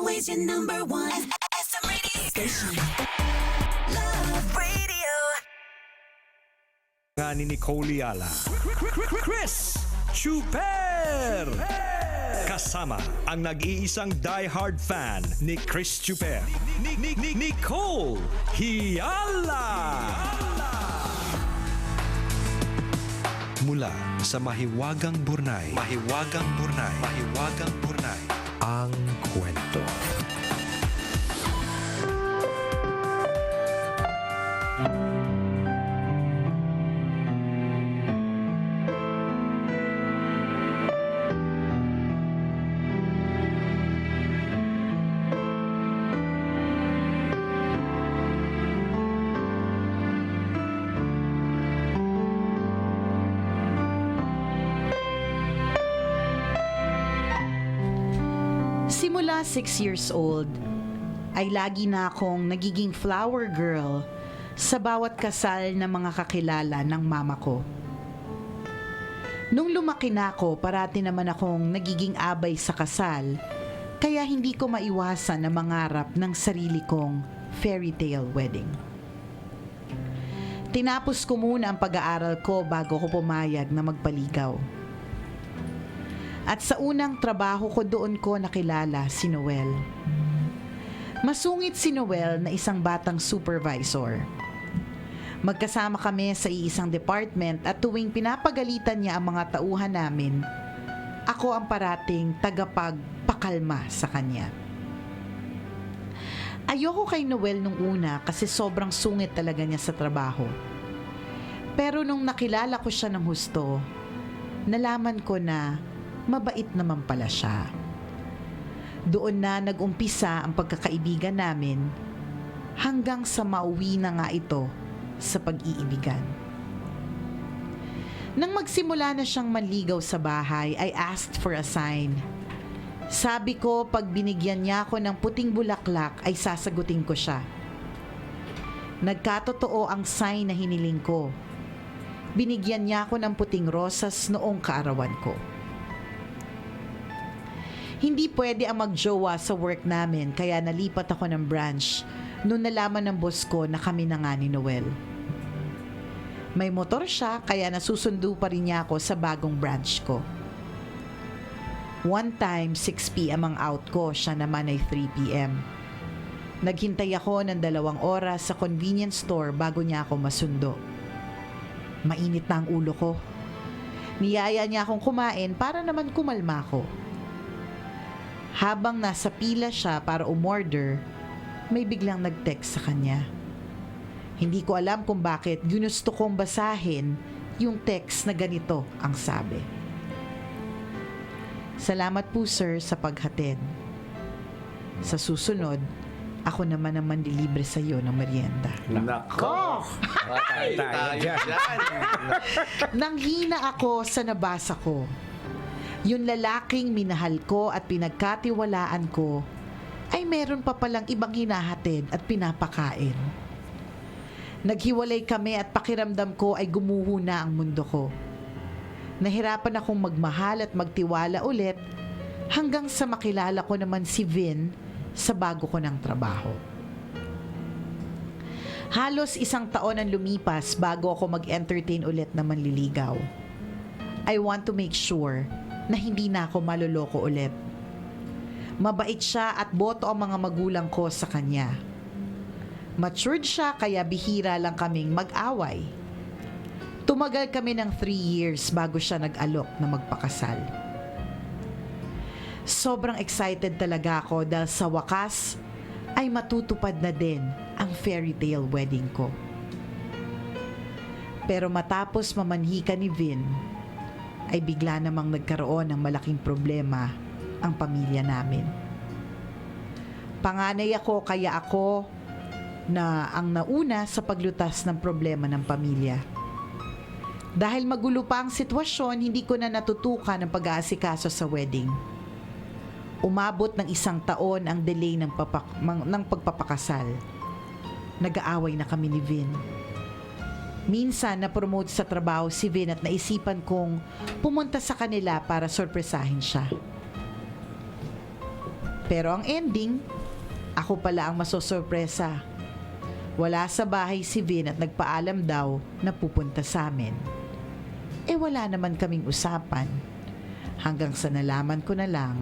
always your number one. SM radio station. Love Radio. Nga ni Nicole Yala, Chris Chuper, kasama ang nag-iisang diehard fan ni Chris Chuper, Nicole Hiala. Mula sa Mahiwagang Burnay, ang kwento. Simula 6 years old, ay lagi na akong nagiging flower girl sa bawat kasal ng mga kakilala ng mama ko. Nung lumaki na ako, parati naman akong nagiging abay sa kasal, kaya hindi ko maiwasan na mangarap ng sarili kong fairy tale wedding. Tinapos ko muna ang pag-aaral ko bago ko pumayag na magpaligaw. At sa unang trabaho ko doon ko nakilala si Noel. Masungit si Noel na isang batang supervisor. Magkasama kami sa iisang department at tuwing pinapagalitan niya ang mga tauhan namin, ako ang parating tagapagpakalma sa kanya. Ayoko kay Noel nung una kasi sobrang sungit talaga niya sa trabaho. Pero nung nakilala ko siya ng husto, nalaman ko na mabait naman pala siya. Doon na nag-umpisa ang pagkakaibigan namin hanggang sa mauwi na nga ito sa pag-iibigan. Nang magsimula na siyang manligaw sa bahay, I asked for a sign. Sabi ko pag binigyan niya ako ng puting bulaklak ay sasagutin ko siya. Nagkatotoo ang sign na hiniling ko. Binigyan niya ako ng puting rosas noong kaarawan ko. Hindi pwede ang magjowa sa work namin kaya nalipat ako ng branch noong nalaman ng boss ko na kami na nga ni Noel. May motor siya kaya nasusundo pa rin niya ako sa bagong branch ko. One time 6 p.m. ang out ko, siya naman ay 3 p.m. Naghintay ako ng 2 oras sa convenience store bago niya ako masundo. Mainit na ang ulo ko. Niyaya niya akong kumain para naman kumalma ko. Habang nasa pila siya para umorder, may biglang nag-text sa kanya. Hindi ko alam kung bakit ginusto kong basahin yung text na ganito ang sabi. Salamat po sir sa paghatid. Sa susunod, ako naman ang mandilibre sa iyo ng merienda. Nako! Tayo dyan. Nanghina ako sa nabasa ko. Yung lalaking minahal ko at pinagkatiwalaan ko ay meron pa palang ibang hinahatid at pinapakain. Naghiwalay kami at pakiramdam ko ay gumuho na ang mundo ko. Nahirapan akong magmahal at magtiwala ulit hanggang sa makilala ko naman si Vin sa bago ko ng trabaho. Halos 1 taon ang lumipas bago ako mag-entertain ulit na manliligaw. I want to make sure na hindi na ako maloloko ulit. Mabait siya at boto ang mga magulang ko sa kanya. Matured siya kaya bihira lang kaming mag-away. Tumagal kami ng 3 years bago siya nag-alok na magpakasal. Sobrang excited talaga ako dahil sa wakas ay matutupad na din ang fairy tale wedding ko. Pero matapos mamanhika ni Vin, ay bigla namang nagkaroon ng malaking problema ang pamilya namin. Panganay ako kaya ako na ang nauna sa paglutas ng problema ng pamilya. Dahil magulo pa ang sitwasyon, hindi ko na natutukan ang pag-aasikaso sa wedding. Umabot ng 1 taon ang delay ng pagpapakasal. Nag-aaway na kami ni Vin. Minsan na-promote sa trabaho si Vin at naisipan kong pumunta sa kanila para sorpresahin siya. Pero ang ending, ako pala ang masosorpresa. Wala sa bahay si Vin at nagpaalam daw na pupunta sa amin. Wala naman kaming usapan. Hanggang sa nalaman ko na lang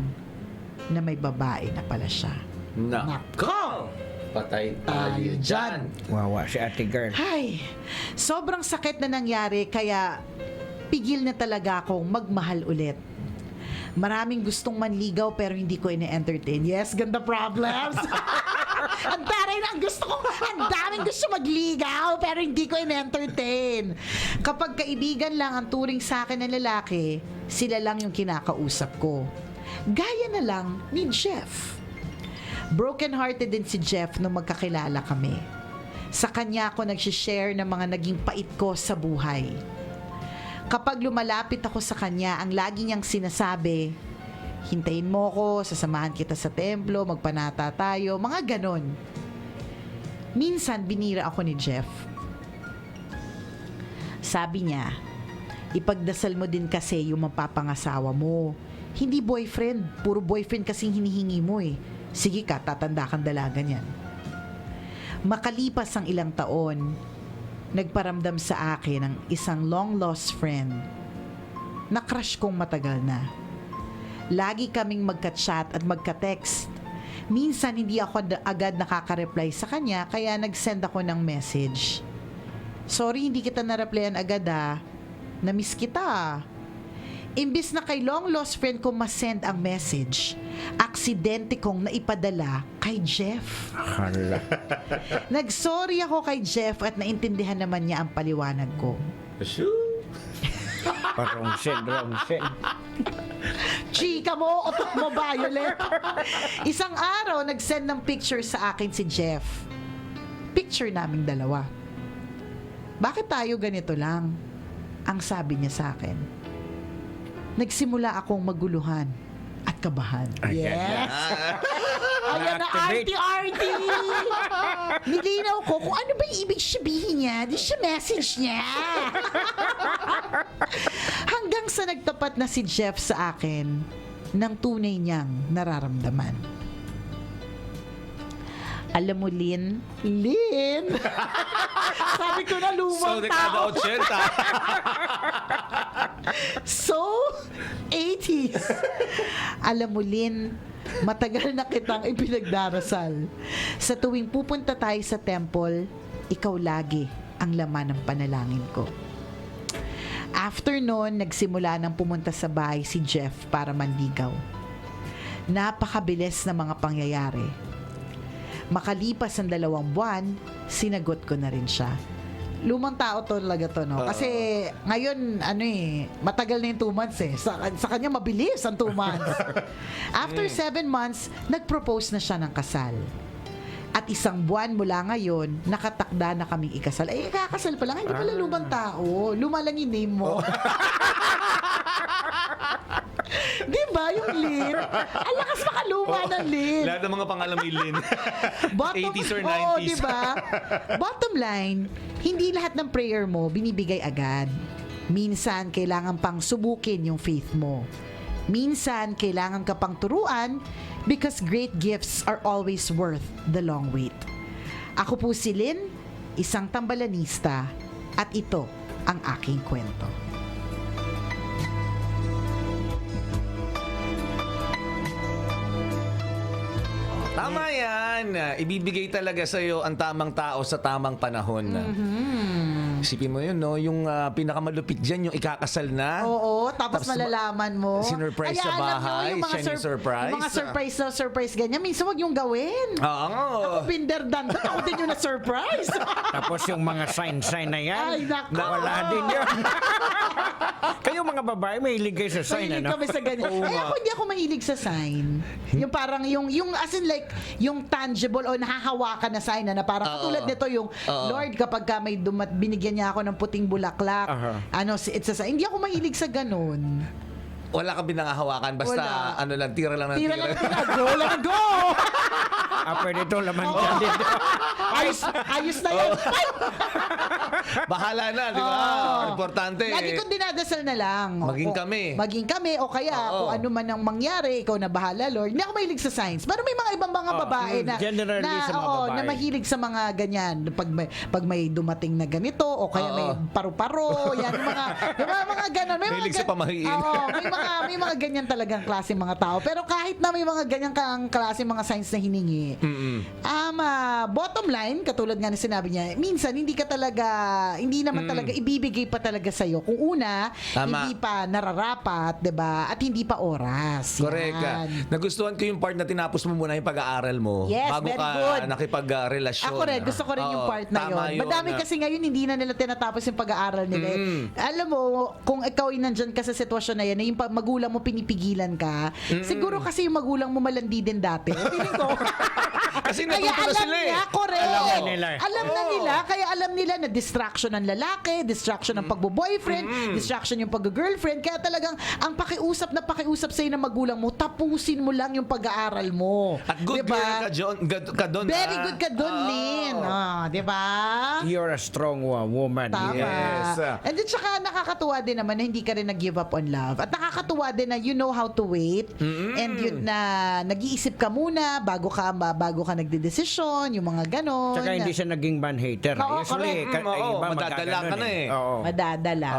na may babae na pala siya. Nako! Patay tayo dyan. Wawa si ate girl. Ay, sobrang sakit na nangyari kaya pigil na talaga akong magmahal ulit. Maraming gustong manligaw pero hindi ko ine-entertain. Yes, ganda problems. Ang taray na ang gusto ko. Ang daming gusto magligaw pero hindi ko ine-entertain. Kapag kaibigan lang ang turing sa akin ng lalaki, sila lang yung kinakausap ko. Gaya na lang ni Jeff. Broken-hearted din si Jeff nung magkakilala kami. Sa kanya ako nagsishare ng mga naging pait ko sa buhay. Kapag lumalapit ako sa kanya, ang lagi niyang sinasabi, hintayin mo ko, sasamahan kita sa templo, magpanata tayo, mga ganon. Minsan, binira ako ni Jeff. Sabi niya, ipagdasal mo din kasi yung mapapangasawa mo. Hindi boyfriend, puro boyfriend kasing hinihingi mo eh. Sige ka, tatanda kang dalaga niyan. Makalipas ang ilang taon, nagparamdam sa akin ng isang long-lost friend na crush kong matagal na. Lagi kaming magka-chat at magka-text. Minsan hindi ako agad nakaka-reply sa kanya kaya nag-send ako ng message. Sorry, hindi kita na-replyan agad ha. Na-miss kita. Imbis na kay long-lost friend ko masend ang message, aksidente kong naipadala kay Jeff. Hala. Nag-sorry ako kay Jeff at naintindihan naman niya ang paliwanag ko. Wrong send. Chika mo, utot mo, Violet. Isang araw, nag-send ng picture sa akin si Jeff. Picture naming dalawa. Bakit tayo ganito lang? Ang sabi niya sa akin. Nagsimula akong maguluhan at kabahan. Yes! Ayan na, arty-arty! Nilinaw ko kung ano ba yung ibig sabihin niya. Di siya message niya. Hanggang sa nagtapat na si Jeff sa akin ng tunay niyang nararamdaman. Alam mo, Lynn? Lynn! Sabi ko na lumang tao. So, 80s. Alam mo, Lynn, matagal na kitang ipinagdarasal. Sa tuwing pupunta tayo sa temple, ikaw lagi ang laman ng panalangin ko. After noon, nagsimula nang pumunta sa bahay si Jeff para manligaw. Napakabilis na mga pangyayari. Makalipas ang 2 buwan, sinagot ko na rin siya. Lumang tao to talaga to, no? Kasi ngayon, matagal na yung 2 months eh. Sa kanya, mabilis ang 2 months. After 7 months, nag-propose na siya ng kasal. At 1 buwan mula ngayon, nakatakda na kaming ikasal. Kakasal pa lang, hindi pala lumang tao. Luma lang yung name mo. Di ba yung Lynn? Ang lakas makaluma ng Lynn. Lahat ng mga pangalan may Lynn. 80s or 90s. Oo, di ba? Bottom line, hindi lahat ng prayer mo binibigay agad. Minsan, kailangan pang subukin yung faith mo. Minsan, kailangan ka pang turuan because great gifts are always worth the long wait. Ako po si Lynn, isang tambalanista, at ito ang aking kwento. Tama yan. Ibibigay talaga sa'yo ang tamang tao sa tamang panahon. Isipin mo yun, no? Yung pinakamalupit dyan, yung ikakasal na. Oo, tapos malalaman mo. Sinurprise sa bahay, siya yung surprise. Yung mga surprise ganyan, minsan wag yung gawin. Oo. Ako pinderdan doon, ako din yung na-surprise. Tapos yung mga sign na yan. Ay, nako. Wala din yun. Kayo mga babae, mahilig kayo sa sign, Mahilig ano? kami sa ganyan. Ako hindi ako mahilig sa sign. Yung parang, yung as in like, yung tangible o nahahawakan na sign na parang katulad nito yung, Lord, kapag ka may binigyan niya ako ng puting bulaklak, it's a sign. Hindi ako mahilig sa ganun. Wala ka binangahawakan. Basta, Wala. tira lang ng Tira tira. lang, go lang, go! Pwede ito laman dyan dito. Ayos na yan. Bahala na, di ba? Oo. Importante. Lagi kong dinadasal na lang. Maging Kung- kami. Maging kami o kaya Oo. kung ano man ang mangyari, ikaw na bahala, Lord. Hindi ako mahilig sa science. Pero may mga ibang mga babae na generally sa mga babae. na mahilig sa mga ganyan. Pag may dumating na ganito o kaya may Oo. paru-paro, yan mga diba, mga ganon. May Mahilig mga sa pamahiin. Oo, may mga ganyan talagang klase mga tao. Pero kahit na may mga ganyan kang klase mga science na hiningi, bottom line, katulad nga na sinabi niya, minsan hindi naman talaga ibibigay pa talaga sa'yo. Kung una, Tama. hindi pa nararapat, 'di ba? At hindi pa oras. Correct. Yan. Nagustuhan ko yung part na tinapos mo muna yung pag-aaral mo Yes, bago very ka good. nakipag-relasyon. Ako rin, gusto ko rin yung Oo, part na tama yun. Madami kasi ngayon hindi na nila tinatapos yung pag-aaral nila. Alam mo, kung ikaw ay nandyan ka sa sitwasyon na yan, na yung magulang mo pinipigilan ka, siguro kasi yung magulang mo malandi din dati. Feeling ko. Kasi Kaya natuto na alam sila niya, eh. correct. Alam na nila. Alam na nila, kaya alam nila na distraction ng lalaki, distraction ng pagbo-boyfriend, distraction yung pag-girlfriend. Kaya talagang ang pakiusap sa'yo ng magulang mo, tapusin mo lang yung pag-aaral mo. At good Diba? girl ka, John. Ka doon. Very good ka doon, Lynn. Di ba? You're a strong woman. Tama. Yes. And then saka nakakatuwa din naman na hindi ka rin nag-give up on love. At nakakatuwa din na you know how to wait. And yun na nag-iisip ka muna bago ka nagdedesisyon, yung mga ganon. Tsaka hindi siya naging man-hater. Oo, Usually, correct. Oo, madadala ka na eh. Oo. Madadala.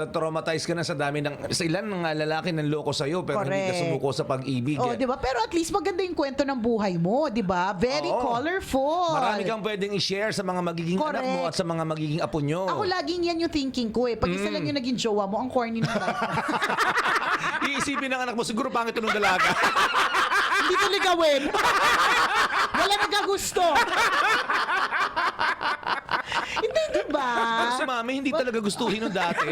Traumatize ka na sa dami sa ilan ng lalaki ng loko sa'yo pero hindi ka Correct. sumuko sa pag-ibig. Oh, 'di ba? Pero at least maganda yung kwento ng buhay mo, 'di ba? Very Oo. colorful. Marami kang pwedeng i-share sa mga magiging anak mo Correct. at sa mga magiging apo nyo. Ako laging yan yung thinking ko eh. Pag isa lang yung naging jowa mo, ang corny ng life. Iisipin ng anak mo, siguro pangit nung dalaga. Hindi ko ligawin. Wala nagkagusto. Hindi, di ba? Pero si mami, hindi talaga gustuhin nung dati.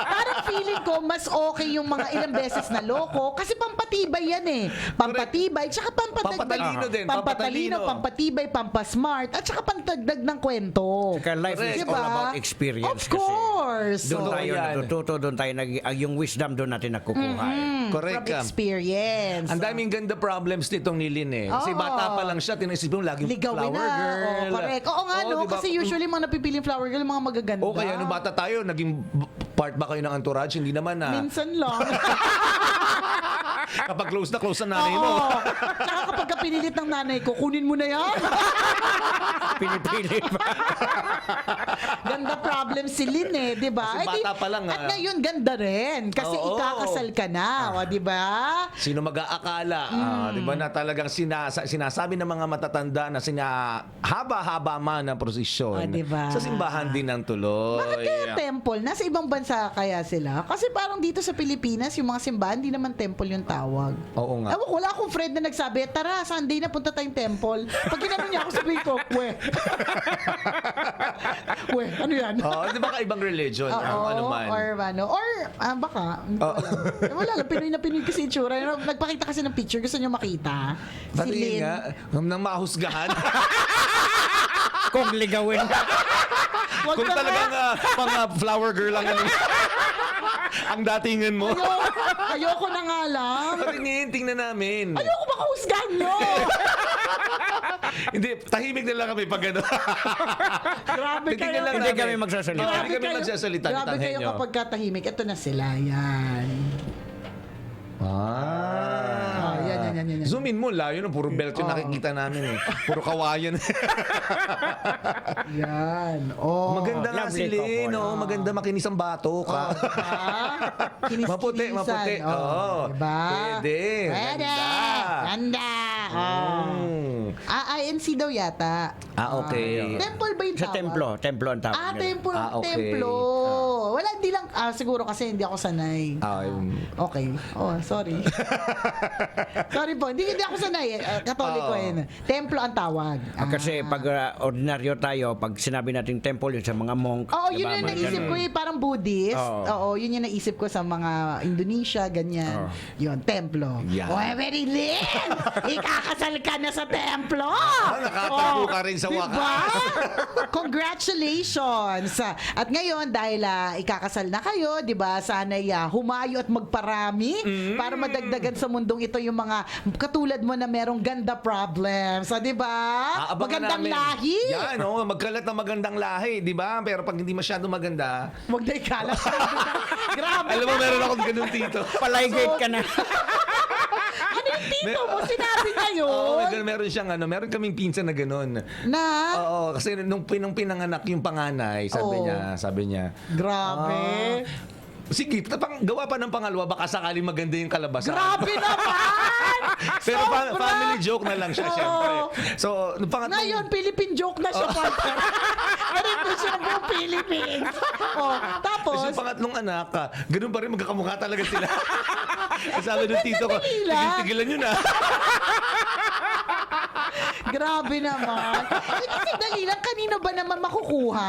Parang feeling ko, mas okay yung mga ilang beses na loko kasi pampatibay yan eh. Pampatibay, tsaka Pampatalino din, Pampatalino, pampatalino. pampatibay, pampasmart, at tsaka pantagdag ng kwento. Tsaka life is Diba? all about experience Of course. Doon So, tayo yan. natututo, doon tayo yung wisdom doon natin nakukuha. Correct From ka. experience. Ang daming ganda problems nitong Nilin eh. Kasi Oo. bata pa lang siya, tinaisip mo laging Ligawin flower na. girl. Oo, correct. Oo nga, no? diba? Kasi usually mga napipiling flower girl, mga magaganda. O kaya nung bata tayo, naging part ba kayo ng entourage? Hindi naman na. Minsan lang. Kapag close na nanay mo. Oo. Tsaka kapag ka pinilit ng nanay ko, kunin mo na yan. Pinipili pa. Ganda problem si Lynn eh, di ba? Kasi bata pa lang, At ngayon, ganda rin. Kasi Oo. ikakasal ka na, di ba? Sino mag-aakala? Di ba na talagang sinasabi ng mga matatanda na haba-haba man ang prosesyon. Diba? Sa simbahan din ng tuloy. Bakit kaya temple? Nasa ibang bansa kaya sila? Kasi parang dito sa Pilipinas, yung mga simbahan, hindi naman temple yung tawag. Oo nga. Ewan ko, wala akong friend na nagsabi, tara, Sunday na punta tayong temple. Pag ginano niya ako, sabihin ko, we, ano yan? Di ba kaibang religion? Ano man. Or baka, hindi ko alam. Wala lang, Pinoy na Pinoy kasi itsura. Nagpakita kasi ng picture, gusto niyo makita. Si Pati Lynn. nga, nang mahusgahan. Kung ligawin ka. Wag Kung ka talagang nga. pang flower girl lang ang datingan mo. Ayoko na nga lang. Patingin, tingnan namin. Ayoko makahusgahan nyo. Hindi, tahimik na lang kami pag ano. Grabe Titingnan kayo. lang Hindi namin. kami magsasalita. Hindi kami magsasalita. Grabe Tanghen kayo nyo. kapag katahimik. Ito na sila. Yan. Yan. Zoom in mo, layo no, puro belt yung nakikita namin eh. Puro kawayan. Yan. Oh. Maganda nga si lovely couple. Lynn, oh. Maganda makinis ang bato ka. Kinis-kinisan. Maputi. Oh, diba? Pwede. Pwede. Ganda. Oh. INC daw yata. Okay. Temple ba yung Sa tawag? templo ang tawag nila. Temple. Okay. Templo. Wala, hindi lang. Siguro kasi hindi ako sanay. Okay. Oh, sorry. Sorry po. Hindi ako sanay. Katoliko yun. Templo ang tawag. Kasi pag ordinaryo tayo, pag sinabi nating temple, yun sa mga monk. Oo, yun diba? yung Mga naisip ganun. ko eh, parang Buddhist. Oo. Oo, yun yung naisip ko sa mga Indonesia, ganyan. Yun, templo. Yan. Oy, very Lynn! Ikakasal ka na sa templo! Nakatago ka rin sa diba? wakas. Congratulations! At ngayon, dahil ikakasal magpakasal na kayo, di ba? Sana'y humayo at magparami para madagdagan sa mundong ito yung mga katulad mo na merong ganda problems. Di ba? Aabangan Magandang namin. lahi. Yan, magkalat ng magandang lahi, di ba? Pero pag hindi masyado maganda, Huwag na ikalat. Grabe. alam mo, meron akong ganun dito. Palay-gate ka na. Ano yung tito mo? Sinabi niya yun? Oo, meron siyang meron kaming pinsan na ganun. Na? Oo, kasi nung pinanganak yung panganay, Oo. sabi niya, Grabe. sige, gawa pa ng pangalawa, baka sakaling maganda yung kalabasan. Grabe naman! Pero Sobra! family joke na lang siya, Oo. syempre. So, nung pangatlong... Ngayon, Philippine joke na siya, partner. Arin ko siya buong Philippines. Oh, tapos, Tapos yung pangatlong anak, ganun pa rin, magkakamukha talaga sila. Sabi ng tito ko, tigilan nyo na. grabe naman. Kasi dali lang, kanino ba naman makukuha?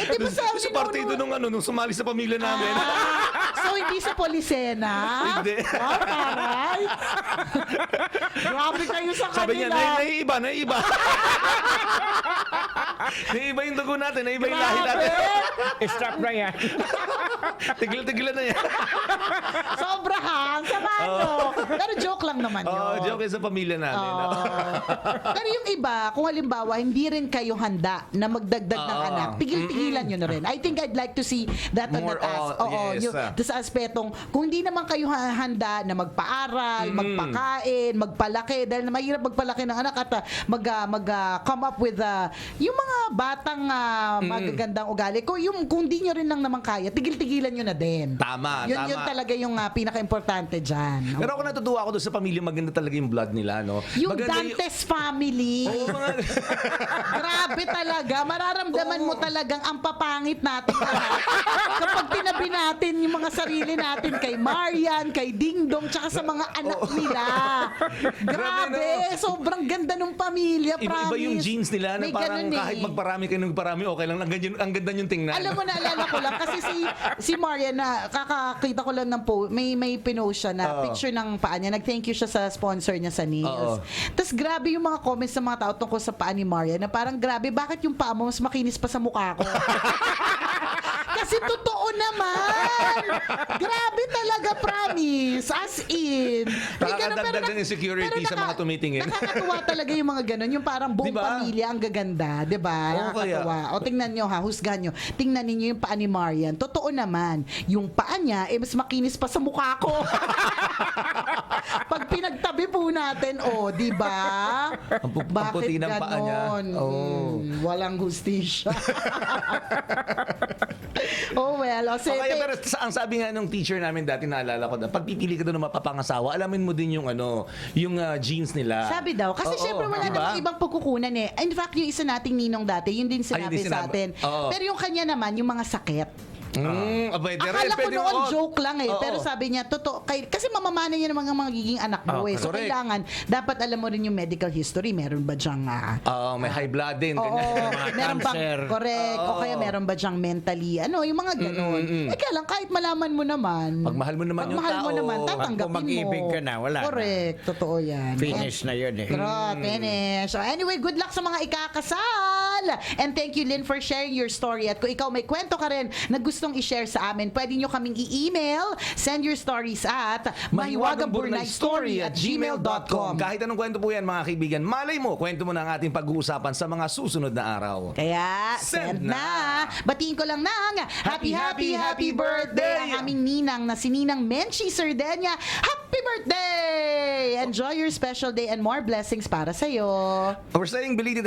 Di ba sa Sa partido nung sumali sa pamilya namin. So, hindi sa Polisena? Hindi. Oh, taray. Grabe kayo sa Sabi niya, kanila. naiiba. Naiiba yung dugo natin, naiiba yung lahi natin. Stop na yan. Tigilan na yan. Sobrahan, sama no. Pero joke lang naman yun. Oo, joke yun sa pamilya namin. Pero yung iba, kung halimbawa, hindi rin kayo handa na magdagdag ng anak, tigil-tigilan nyo na rin. I think I'd like to see that on More, that aspect. Oo, yes. yung sa aspetong, kung hindi naman kayo handa na magpaaral, magpakain, magpalaki, dahil na mahirap magpalaki ng anak at come up with yung mga batang magagandang ugali. Kung di nyo rin lang naman kaya, tigil-tigilan nyo na din. Tama. Yun talaga yung pinaka-importante dyan. Pero ako natutuwa ako doon sa pamilya, maganda talaga yung blood nila, no? Yung Maganda Dantes family. Oo, mga... Grabe talaga. Mararamdaman mo talagang ang papangit natin lahat. Kapag tinabi natin yung mga sarili natin kay Marian, kay Dingdong, tsaka sa mga anak nila. Grabe. Sobrang ganda ng pamilya, promise. Iba yung genes nila na May parang ganun kahit magparami kayo ng magparami, okay lang. Ang ganda yung tingnan. Alam mo, naalala ko lang kasi si Marian na kakakita ko lang ng may pinost siya na picture ng paa niya. Nag-thank you siya sa sponsor niya sa nails. Tapos grabe yung mga comments ng mga tao tungkol sa paa ni Marian na parang grabe, bakit yung paa mo mas makinis pa sa mukha ko? Kasi totoo naman. Grabe talaga, promise. As in. May ganun, Nakakadagdag ng insecurity sa mga tumitingin. Nakakatuwa talaga yung mga ganun. Yung parang buong Diba? pamilya ang gaganda. Diba? Oo, kaya. Nakakatuwa. O tingnan nyo husgahan nyo. Tingnan ninyo yung paa ni Marian. Totoo naman. Yung paa niya, mas makinis pa sa mukha ko. Pag pinagtabi po natin, di ba? Bakit puti ng paa niya. ganon? Oo. Walang hustisya. Okay, pero ang sabi nga nung teacher namin dati, naalala ko, pag pipili ka doon ng mapapangasawa, alamin mo din yung genes nila. Sabi daw, kasi Oo, syempre wala diba? namang ibang pagkukunan eh. In fact, yung isa nating ninong dati, yun din sinabi Ayun din sa sinabi. atin. Oo. Pero yung kanya naman, yung mga sakit. Akala ko noon joke lang eh. Oo. Pero sabi niya, totoo. Kasi mamamana niya ng mga magiging anak mo eh. So correct. kailangan, dapat alam mo rin yung medical history. Meron ba dyang may high blood din. Oo, ganyan. meron bang, cancer. correct. O kaya meron ba dyang mentally, yung mga ganun. Kaya lang, kahit malaman mo naman. Pag mahal mo naman yung mahal mo tao. naman, Pag tatanggapin mo. mag-ibig ka na, wala na. Correct. Totoo yan. Finish na yun eh. Finish. So anyway, good luck sa mga ikakasal. And thank you, Lynn, for sharing your story. At kung ikaw may kwento ka rin na gustong i-share sa amin, pwede nyo kaming i-email. Send your stories at mahiwagangburnaystory@gmail.com. Kahit anong kwento po yan, mga kaibigan, malay mo, kwento mo na ang ating pag-uusapan sa mga susunod na araw. Kaya, send na. Batiin ko lang ng happy birthday ang aming ninang na si Ninang Menchi Sardenya. Happy birthday! Enjoy your special day and more blessings para sa'yo. We're saying belated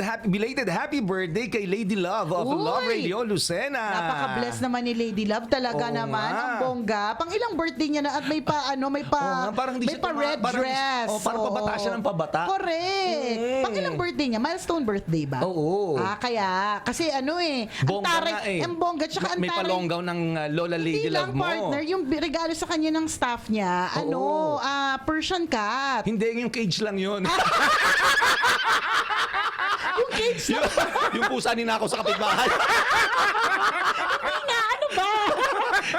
happy birthday kay Lady Love of Uy! Love Radio, Lucena. Napaka-bless naman ni Lady Love talaga Oo naman. nga. Ang bongga. Pang ilang birthday niya na at may Parang hindi may siya red dress. parang pabata siya ng pabata. Correct. Pang ilang birthday niya? Milestone birthday ba? Oo. Kaya kasi ang Bongga taray, nga eh. ang bongga tsaka ang May taray. palonggaw ng Lola Lady Hindi lang, Love mo. partner, yung regalo sa kanya ng staff niya, Oo. Persian cat. Hindi, yung cage lang yun. Yung cage na. yung pusa ni Nako sa kapitbahay. Hindi nga, ano ba?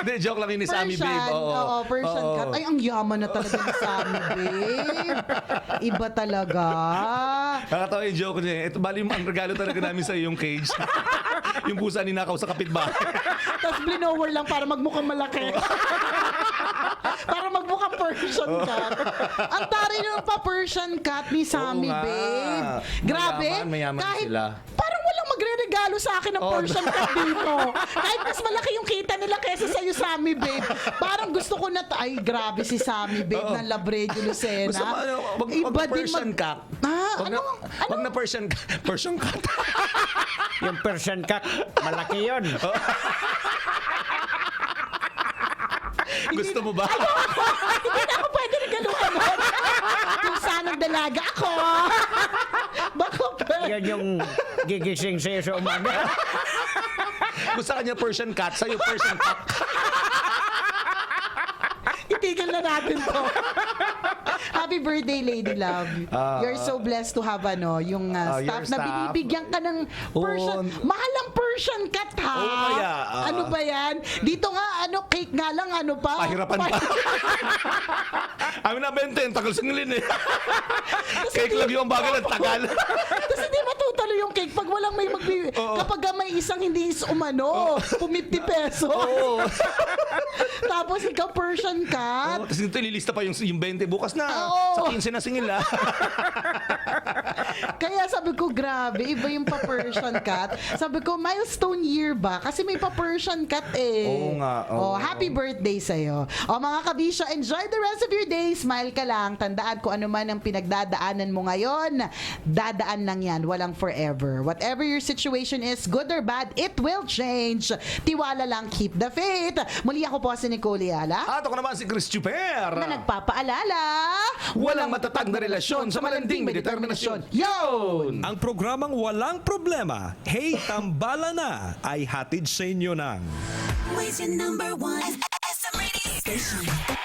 Hindi, joke lang yun ni Sammy Babe. Oo, Persian cat. Ay, ang yaman na talaga ni Sammy Babe. Iba talaga. Nakatawa yung joke niya. Ito, bali ang regalo talaga namin sa yung cage. Yung pusa ninakaw sa kapitbahay. Tapos blinower lang para magmukhang malaki. Para magmukhang Persian cat. Ang tari ng pa-Persian cat ni Sammy, nga. babe. Grabe. Mayaman kahit sila. parang walang magre-regalo sa akin ng Persian cat dito. Kahit mas malaki yung kita nila kesa sa'yo, Sammy, babe. Parang gusto ko na, ay, grabe si Sammy, babe, ng Labredo Lucena. Basta wag na Persian cat. Ah, Wag na, wag na Persian cat. Yung Persian cat, malaki yun. Gusto mo ba? Hindi na ako pwede regaluhan nun. Kung saan ang dalaga ako. Baka pwede. Yan yung gigising sa'yo sa umaga. Gusto kanya Persian cat, sa'yo Persian cat. Itigil na natin to. Happy birthday, Lady Love. You're so blessed to have yung your staff na staff. binibigyan ka ng Persian. Oo. Mahal ang Persian cat, ha? Oo, kaya, ano ba yan? Dito nga, cake nga lang, ano pa? Pahirapan pa. Amin na 20, tagal singilin eh. Cake lang yung bagal at tagal. Tapos hindi matutuloy yung cake pag walang may kapag may isang hindi pumipti peso. Oo. Tapos ikaw Persian cat. Tapos dito ililista pa yung 20 bukas na. Oo. Sa 15 na singil ah. Kaya sabi ko, grabe, iba yung pa-Persian cat. Sabi ko, milestone year ba? Kasi may pa-Persian cat eh. Oo nga, oo. Happy birthday sa'yo. Mga kabisyo, enjoy the rest of your day. Smile ka lang. Tandaan ko ano man ang pinagdadaanan mo ngayon. Dadaan lang yan. Walang forever. Whatever your situation is, good or bad, it will change. Tiwala lang, keep the faith. Muli ako po si Nicole Yala. At ako naman si Chris Chuper. Na nagpapaalala, Walang matatag na relasyon sa malanding may determinasyon. Yun! Ang programang Walang Problema, Hey Tambala Na, ay hatid sa inyo ng Always your number one SM Radio Station.